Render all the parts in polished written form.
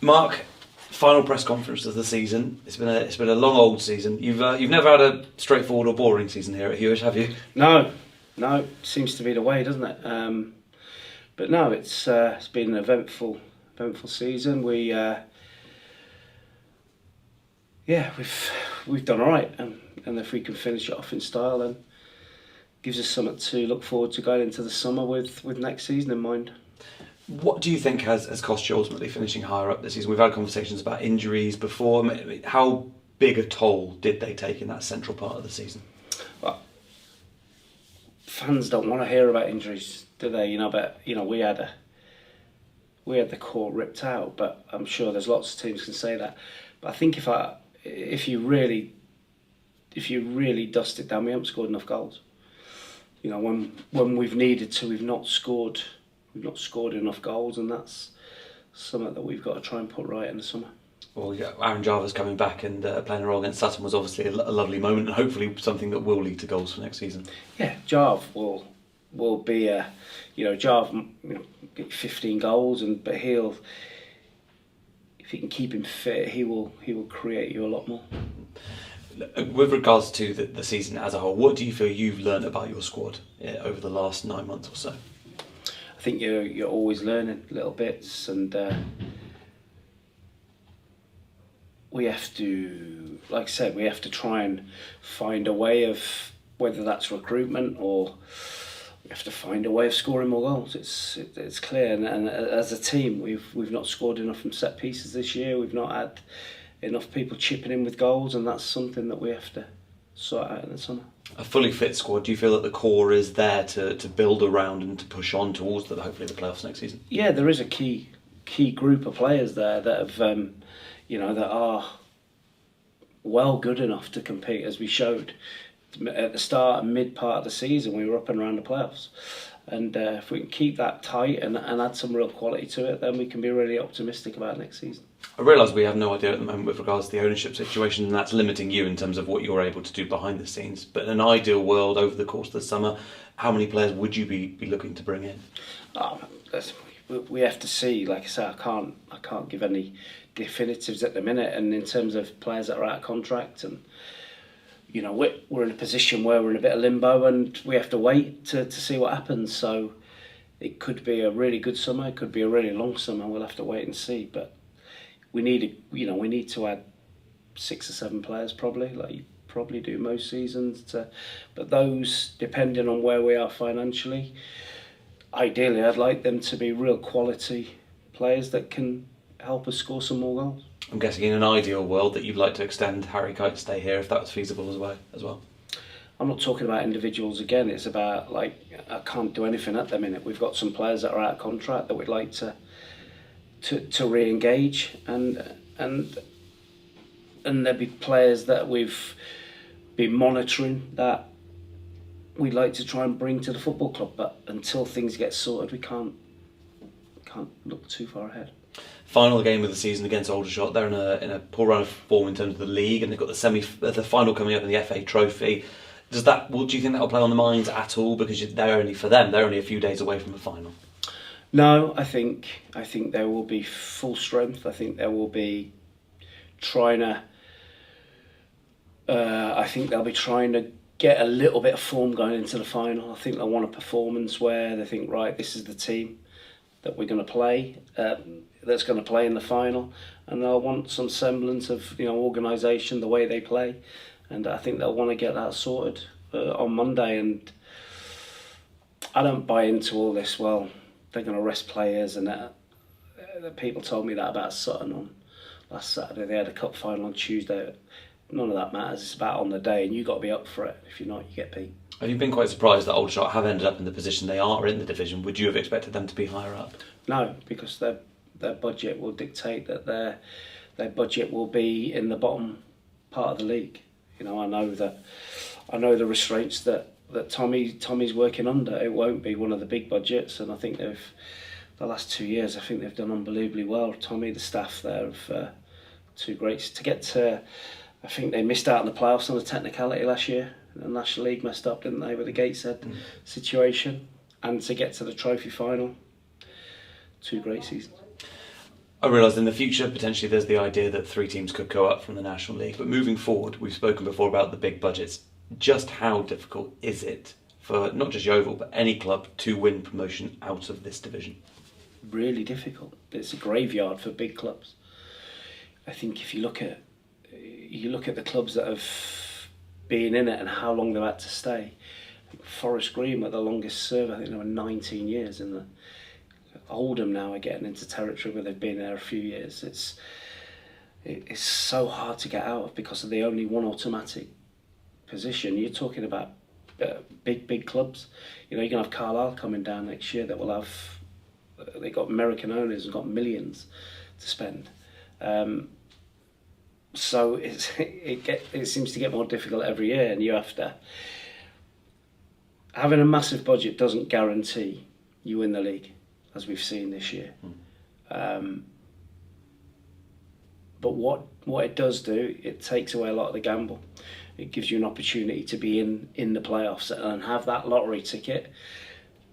Mark, final press conference of the season. It's been a long old season. You've never had a straightforward or boring season here at Hewish, have you? No, seems to be the way, doesn't it? But no, it's been an eventful season. We've done all right, and if we can finish it off in style, then gives us something to look forward to going into the summer with next season in mind. What do you think has cost you ultimately finishing higher up this season? We've had conversations about injuries before. I mean, how big a toll did they take in that central part of the season? Well, fans don't want to hear about injuries, do they? But we had the core ripped out. But I'm sure there's lots of teams can say that. But I think if you really dust it down, we haven't scored enough goals. When we've needed to, we've not scored enough goals, and that's something that we've got to try and put right in the summer. Well, yeah, Aaron Jarvis coming back and playing a role against Sutton was obviously a lovely moment, and hopefully something that will lead to goals for next season. Yeah, Jarv will be Jarv get 15 goals, but if you can keep him fit, he will create you a lot more. With regards to the season as a whole, what do you feel you've learned about your squad over the last 9 months or so? I think you're always learning little bits, and we have to, like I said, we have to try and find a way of, whether that's recruitment or we have to find a way of scoring more goals. It's clear, and as a team, we've not scored enough from set pieces this year. We've not had enough people chipping in with goals, and that's something that we have to sort out in the summer. A fully fit squad, do you feel that the core is there to build around and to push on towards hopefully the playoffs next season? Yeah, there is a key group of players there that have that are well good enough to compete, as we showed at the start and mid part of the season. We were up and around the playoffs, and if we can keep that tight and add some real quality to it, then we can be really optimistic about next season. I realise we have no idea at the moment with regards to the ownership situation, and that's limiting you in terms of what you're able to do behind the scenes. But in an ideal world, over the course of the summer, how many players would you be looking to bring in? We have to see. Like I say, I can't give any definitives at the minute. And in terms of players that are out of contract, and we're in a position where we're in a bit of limbo, and we have to wait to see what happens. So it could be a really good summer. It could be a really long summer. We'll have to wait and see. But we need to add 6 or 7 players probably, like you probably do most seasons. But those, depending on where we are financially, ideally I'd like them to be real quality players that can help us score some more goals. I'm guessing in an ideal world that you'd like to extend Harry Kite to stay here if that was feasible as well. I'm not talking about individuals again. It's about, I can't do anything at the minute. We've got some players that are out of contract that we'd like to re-engage, and there'll be players that we've been monitoring that we'd like to try and bring to the football club. But until things get sorted, we can't look too far ahead. Final game of the season against Aldershot. They're in a poor run of form in terms of the league, and they've got the final coming up in the FA Trophy. Do you think that will play on the minds at all? Because they're only a few days away from the final. No, I think there will be full strength. I think there will be trying to. I think they'll be trying to get a little bit of form going into the final. I think they'll want a performance where they think, right, this is the team that we're going to play. That's going to play in the final, and they'll want some semblance of organisation, the way they play, and I think they'll want to get that sorted on Monday. And I don't buy into all this. Well, they're going to rest players, and that people told me that about Sutton on last Saturday. They had a cup final on Tuesday. None of that matters. It's about on the day, and you've got to be up for it. If you're not, you get beat. Have you been quite surprised that Aldershot have ended up in the position they are in the division? Would you have expected them to be higher up? No, because their budget will dictate that their budget will be in the bottom part of the league. I know the restraints that Tommy's working under. It won't be one of the big budgets, and I think the last 2 years, I think they've done unbelievably well. Tommy, the staff there, have two greats to get to. I think they missed out on the playoffs on a technicality last year. The National League messed up, didn't they, with the Gateshead situation, and to get to the trophy final. 2 great seasons. I realise in the future, potentially there's the idea that 3 teams could go up from the National League. But moving forward, we've spoken before about the big budgets. Just how difficult is it for not just Yeovil, but any club to win promotion out of this division? Really difficult. It's a graveyard for big clubs. I think if you look at the clubs that have been in it and how long they've had to stay. I think Forest Green were the longest serve. I think they were 19 years in the. Oldham now are getting into territory where they've been there a few years. It's so hard to get out of because of the only one automatic position. You're talking about big clubs. You know, you're going to have Carlisle coming down next year that will have. They've got American owners and got millions to spend. So it seems to get more difficult every year, and you have to. Having a massive budget doesn't guarantee you win the league, as we've seen this year. But what it does do, it takes away a lot of the gamble. It gives you an opportunity to be in the playoffs and have that lottery ticket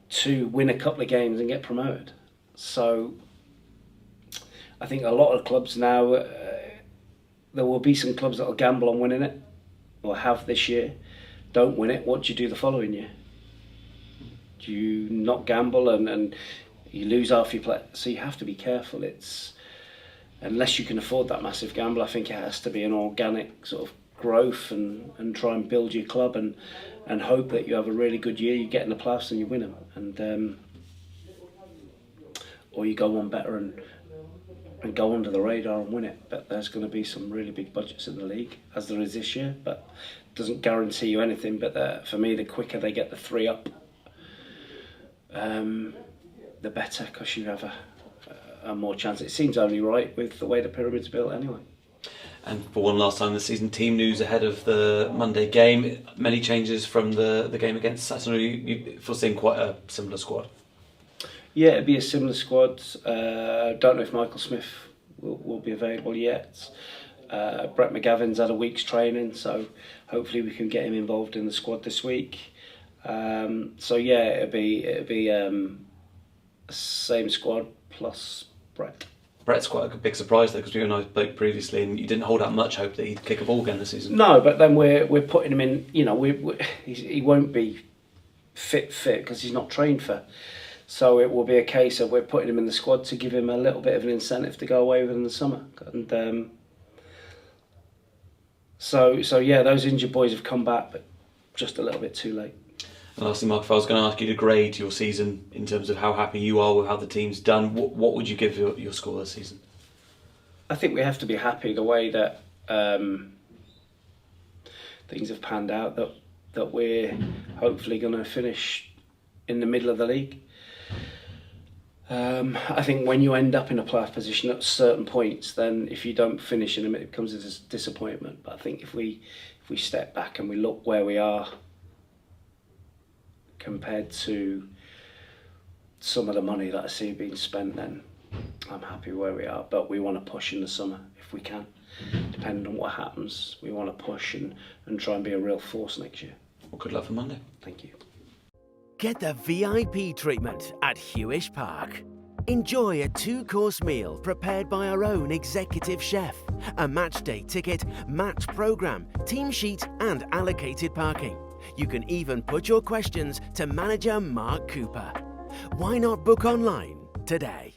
to win a couple of games and get promoted. So I think a lot of clubs now, there will be some clubs that will gamble on winning it, or have this year, don't win it. What do you do the following year? Do you not gamble and you lose half your play? So you have to be careful. It's unless you can afford that massive gamble, I think it has to be an organic sort of growth and try and build your club and hope that you have a really good year, you get in the playoffs and you win them, and or you go on better and go under the radar and win it. But there's going to be some really big budgets in the league, as there is this year, but it doesn't guarantee you anything. But for me, the quicker they get the 3 up, the better, because you have a more chance. It seems only right with the way the pyramid's built anyway. And for one last time this season, team news ahead of the Monday game. Many changes from the game against Sutton. You foreseeing quite a similar squad? Yeah, it'd be a similar squad. Don't know if Michael Smith will be available yet. Brett McGavin's had a week's training, so hopefully we can get him involved in the squad this week. So yeah, it'd be same squad plus Brett. Brett's quite a big surprise though, because we and I spoke previously, and you didn't hold out much hope that he'd kick a ball again this season. No, but then we're putting him in. You know, he won't be fit because he's not trained for. So it will be a case of we're putting him in the squad to give him a little bit of an incentive to go away with in the summer. And so yeah, those injured boys have come back, but just a little bit too late. And lastly, Mark, if I was going to ask you to grade your season in terms of how happy you are with how the team's done, what would you give your score this season? I think we have to be happy the way that things have panned out, that we're hopefully going to finish in the middle of the league. I think when you end up in a playoff position at certain points, then if you don't finish in them, it becomes a disappointment. But I think if we step back and we look where we are compared to some of the money that I see being spent, then I'm happy where we are. But we want to push in the summer if we can. Depending on what happens, we want to push and try and be a real force next year. Well, good luck for Monday. Thank you. Get the VIP treatment at Hewish Park. Enjoy a 2-course meal prepared by our own executive chef, a match day ticket, match programme, team sheet and allocated parking. You can even put your questions to manager Mark Cooper. Why not book online today?